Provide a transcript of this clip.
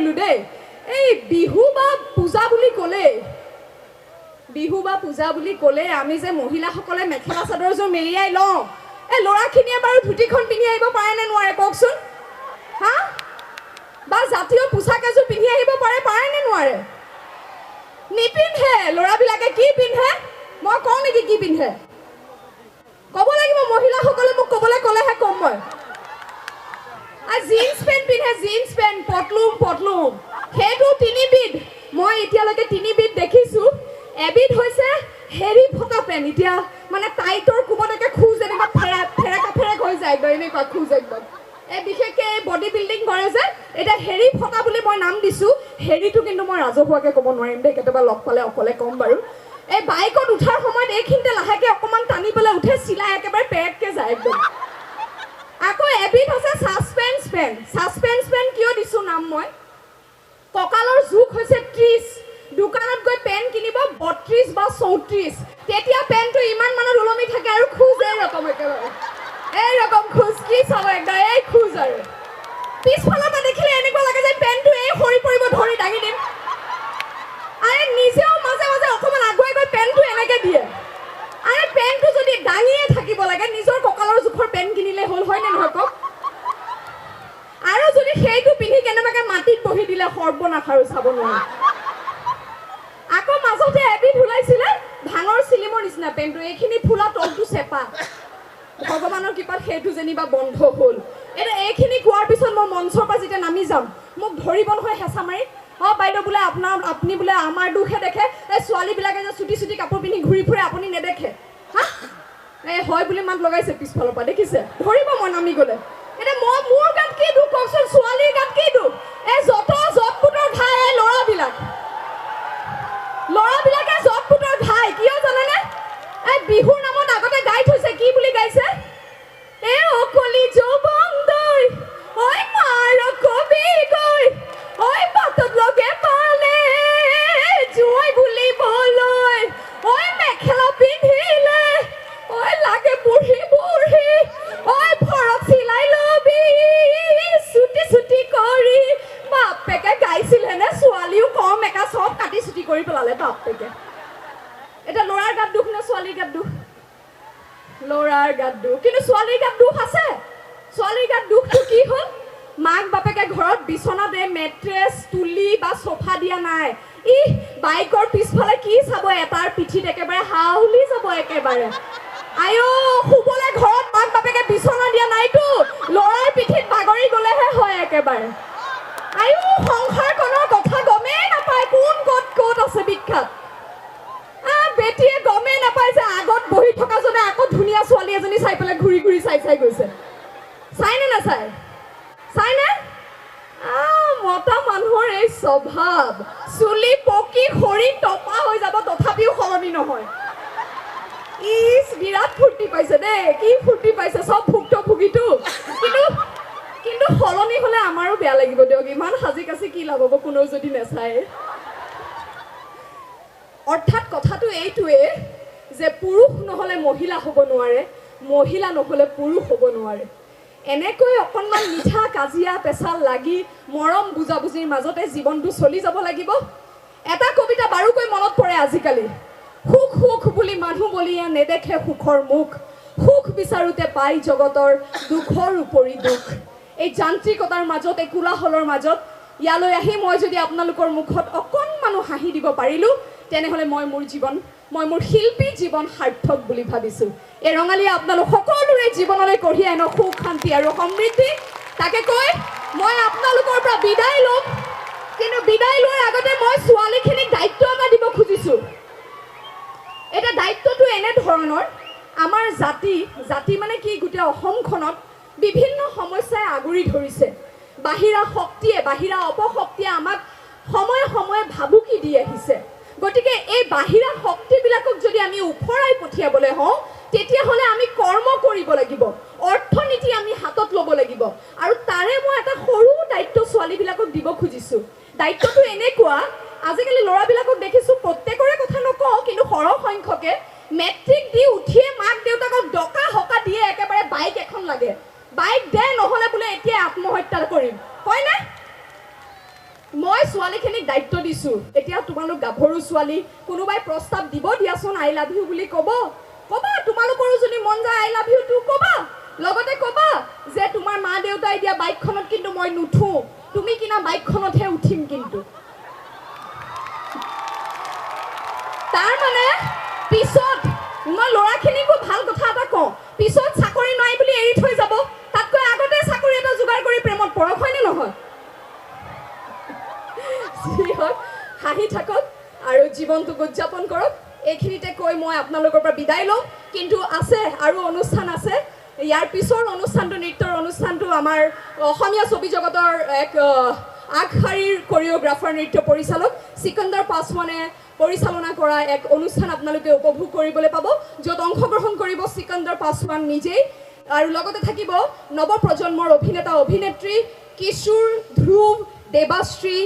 ভাবিলোঁ দেই এই বিহু বা পূজা বুলি ক'লে আমি যে মহিলাসকলে মেখেলা চাদৰযোৰ মেৰিয়াই লওঁ এই ল'ৰাখিনিয়ে বাৰু ধুতিখন পিন্ধি আহিব পাৰে নে নোৱাৰে কওকচোন হা বা জাতীয় পোছাক এযোৰ পিন্ধি আহিব পাৰে নে নোৱাৰে নিপিন্ধে ল'ৰাবিলাকে কি পিন্ধে মই কওঁ নেকি কি পিন্ধে ক'ব লাগিব মহিলাসকলে মোক ক'বলৈ ক'লেহে ক'ম মই জিন্স পেণ্ট পিন্ধে জিন্স পেণ্ট পটলুম সেইটো তিনিবিধ মই এতিয়ালৈকে তিনিবিধ দেখিছোঁ এবিধ হৈছে হেৰি ফটা পেণ্ট এতিয়া মানে টাইটৰ কোবলৈকে খোজ এনেকুৱা ফেৰেক হৈ যায় এনেকুৱা খোজ একদম এই বিশেষকৈ এই বডি বিল্ডিং কৰে যে এতিয়া হেৰি ফটা বুলি মই নাম দিছোঁ হেৰিটো কিন্তু মই ৰাজহুৱাকৈ ক'ব নোৱাৰিম দেই কেতিয়াবা লগ পালে অকলে ক'ম বাৰু এই বাইকত উঠাৰ সময়ত এইখিনিতে লাহেকৈ অকণমান টানি পেলাই উঠে চিলাই একেবাৰে পেৰেককৈ যায় একদম আকৌ এবিধ হৈছে ছাছপেন্স পেণ্ট কিয় দিছোঁ নাম মই কঁকালৰ জোখ হৈছে 30 দোকানত গৈ পেণ্ট কিনিব 32 বা 34 তেতিয়া পেণ্টটো ইমান মানত ওলমি থাকে আৰু খোজ এইৰকম একেবাৰে এইৰকম খোজ কি চাব একদম এই খোজ আৰু পিছফালৰ পৰা দেখিলে এনেকুৱা লাগে যে পেণ্টটো এই সৰি পৰিব ধৰি দাঙি দিম আৰে নিজেও মাজে মাজে অকণমান আগুৱাই গৈ পেণ্টটো এনেকৈ দিয়ে আৰে পেণ্টটো যদি দাঙিয়ে থাকিব লাগে নিজৰ কঁকালৰ জোখৰ পেণ্ট কিনিলে হ'ল হয়নে নহয় কওক আৰু যদি সেইটো পিন্ধি কেনেবাকৈ মাটিত বহি দিলে সৰ্বনাশ আৰু চাব নোৱাৰে আকৌ মাজতে এবিধ ওলাইছিলে ভাঙৰ চিলিমৰ নিচিনা পেণ্টটো এইখিনি ফুলা তলটো চেপা ভগৱানৰ কৃপাত সেইটো যেনিবা বন্ধ হ'ল এতিয়া এইখিনি কোৱাৰ পিছত মই মঞ্চৰ পৰা যেতিয়া নামি যাম মোক ধৰিব নহয় হেঁচা মাৰি বাইদেউ বোলে আপুনি বোলে আমাৰ দুখহে দেখে এই ছোৱালীবিলাকে যে চুটি কাপোৰ পিন্ধি ঘূৰি ফুৰে আপুনি নেদেখে হা এই হয় বুলি মাত লগাইছে পিছফালৰ পৰা দেখিছে ধৰিব মই নামি গ'লে এতিয়া মই মোৰ গাত কি দুখ কওকচোন ছোৱালীৰ গাত কি দুখ এই জটপুতৰ ঘাই এই ল'ৰাবিলাকে জটপুতৰ ঘাই কিয় জানেনে এই বিহুৰ নামত আগতে গাই থৈছে কি বুলি গাইছে এই অকলি যৌৱন দৈ ঐ মাৰ কবি গৈ ঐ পাতত লগে পালে জুই বুলিবলৈ ঐ মেখেলা পিন্ধিলে ঐ লাগে বুঢ়ী ঐ ফৰক চিলাই লবি চুটি কৰি বাপেকে গাইছিলে নে ছোৱালীও কম একা চব কাটি চুটি কৰি পেলালে বাপেকে এটা ল'ৰাৰ গাত দুখ নে ছোৱালীৰ গাত দুখ ল'ৰাৰ গাত দুখ কিন্তু ছোৱালীৰ গাত দুখ আছে ছোৱালীৰ গাত দুখটো কি হ'ল মাক বাপেকে ঘৰত বিচনাত মেট্ৰেছ তুলি বা চফা দিয়া নাই বাইকৰ পিছফালে কি চাব এটাৰ পিঠিত একেবাৰে হাউলি যাব একেবাৰে আইঅ শুবলৈ ঘৰত মাক বাপেকে বিচনা দিয়া নাইতো ল'ৰাৰ পিঠিত বাগৰি গ'লেহে হয় একেবাৰে আইঅ সংসাৰখনৰ কথা গমেই নাপায় কোন ক'ত আছে বিখ্যাত বেটিয়ে গমেই নাপায় যে আগত বহি থকা জনে আকৌ ধুনীয়া ছোৱালী এজনী চাই পেলাই ঘূৰি চাই গৈছে চাইনে চাইনে মতা মানুহৰ এই স্বভাৱ চুলি পকি সৰি টপা হৈ যাব তথাপিও সলনি নহয় বিৰাট ফূৰ্তি পাইছে দেই কি ফূৰ্তি পাইছে চব ভুক্তভোগীটো কিন্তু সলনি হ'লে আমাৰো বেয়া লাগিব দিয়ক ইমান সাজি কাচি কি লাভ হ'ব কোনেও যদি নেচায় অৰ্থাৎ কথাটো এইটোৱে যে পুৰুষ নহ'লে মহিলা হ'ব নোৱাৰে মহিলা নহ'লে পুৰুষ হ'ব নোৱাৰে এনেকৈ অকণমান মিঠা কাজিয়া পেচাল লাগি মৰম বুজাবুজিৰ মাজতে জীৱনটো চলি যাব লাগিব এটা কবিতা বাৰুকৈ মনত পৰে আজিকালি সুখ বুলি মানুহ বলিয়া নেদেখে সুখৰ মুখ সুখ বিচাৰোঁতে পাই জগতৰ দুখৰ উপৰি দুখ এই যান্ত্ৰিকতাৰ মাজত এই কোলাহলৰ মাজত ইয়ালৈ আহি মই যদি আপোনালোকৰ মুখত অকণমানো হাঁহি দিব পাৰিলোঁ তেনেহ'লে মই মোৰ শিল্পী জীৱন সাৰ্থক বুলি ভাবিছোঁ এই ৰঙালীয়ে আপোনালোক সকলোৰে জীৱনলৈ কঢ়িয়াই আনক সুখ শান্তি আৰু সমৃদ্ধি তাকে কৈ মই আপোনালোকৰ পৰা বিদায় ল'ম কিন্তু বিদায় লোৱাৰ আগতে মই ছোৱালীখিনিক দায়িত্ব এটা দিব খুজিছোঁ এটা দায়িত্বটো এনেধৰণৰ আমাৰ জাতি মানে কি গোটেই অসমখনত বিভিন্ন সমস্যাই আগুৰি ধৰিছে বাহিৰা অপশক্তিয়ে আমাক সময়ে ভাবুকি দি আহিছে গতিকে এই বাহিৰা শক্তিবিলাকক যদি আমি উফৰাই পঠিয়াবলৈ হওঁ তেতিয়াহ'লে আমি কৰ্ম কৰিব লাগিব অৰ্থনীতি আমি হাতত ল'ব লাগিব আৰু তাৰে মই এটা সৰু দায়িত্ব ছোৱালীবিলাকক দিব খুজিছোঁ দায়িত্বটো এনেকুৱা আজিকালি ল'ৰাবিলাকক দেখিছোঁ প্ৰত্যেকৰে কথা নকওঁ কিন্তু সৰহ সংখ্যকে মেট্ৰিক দি উঠিয়ে মাক দেউতাকক ডকা হকা দিয়ে একেবাৰে বাইক এখন লাগে বাইক দে নহ'লে বোলে এতিয়া আত্মহত্যা কৰিম হয়নে মই ছোৱালীখিনিক দায়িত্ব দিছোঁ এতিয়া তোমালোক গাভৰু ছোৱালী কোনোবাই প্ৰস্তাৱ দিব দিয়াচোন আই লাভ ইউ বুলি ক'বা তোমালোকৰো যদি মন যায় আই লাভ ইউ টু ক'বা লগতে ক'বা যে তোমাৰ মা দেউতাই দিয়া বাইকখনত কিন্তু মই নুঠো তুমি কিনা বাইকখনতহে উঠিম কিন্তু তাৰ মানে পিছত মই ল'ৰাখিনিকো ভাল কথা এটা কওঁ পিছত চাকৰি নাই বুলি এৰি থৈ যাব তাতকৈ আগতে চাকৰি এটা যোগাৰ কৰি প্ৰেমত পৰক হয়নে নহয় হাঁহি থাকক আৰু জীৱনটোক উদযাপন কৰক এইখিনিতে কৈ মই আপোনালোকৰ পৰা বিদায় লওঁ কিন্তু আছে আৰু অনুষ্ঠান আছে ইয়াৰ পিছৰ অনুষ্ঠানটো নৃত্যৰ অনুষ্ঠানটো আমাৰ অসমীয়া ছবি জগতৰ এক আগশাৰীৰ কোৰিঅ'গ্ৰাফাৰ নৃত্য পৰিচালক সিকন্দৰ পাছৱানে পৰিচালনা কৰা এক অনুষ্ঠান আপোনালোকে উপভোগ কৰিবলৈ পাব য'ত অংশগ্ৰহণ কৰিব সিকন্দৰ পাছৱান নিজেই আৰু লগতে থাকিব নৱপ্ৰজন্মৰ অভিনেতা অভিনেত্ৰী কিশোৰ ধ্ৰুৱ দেৱাশ্ৰী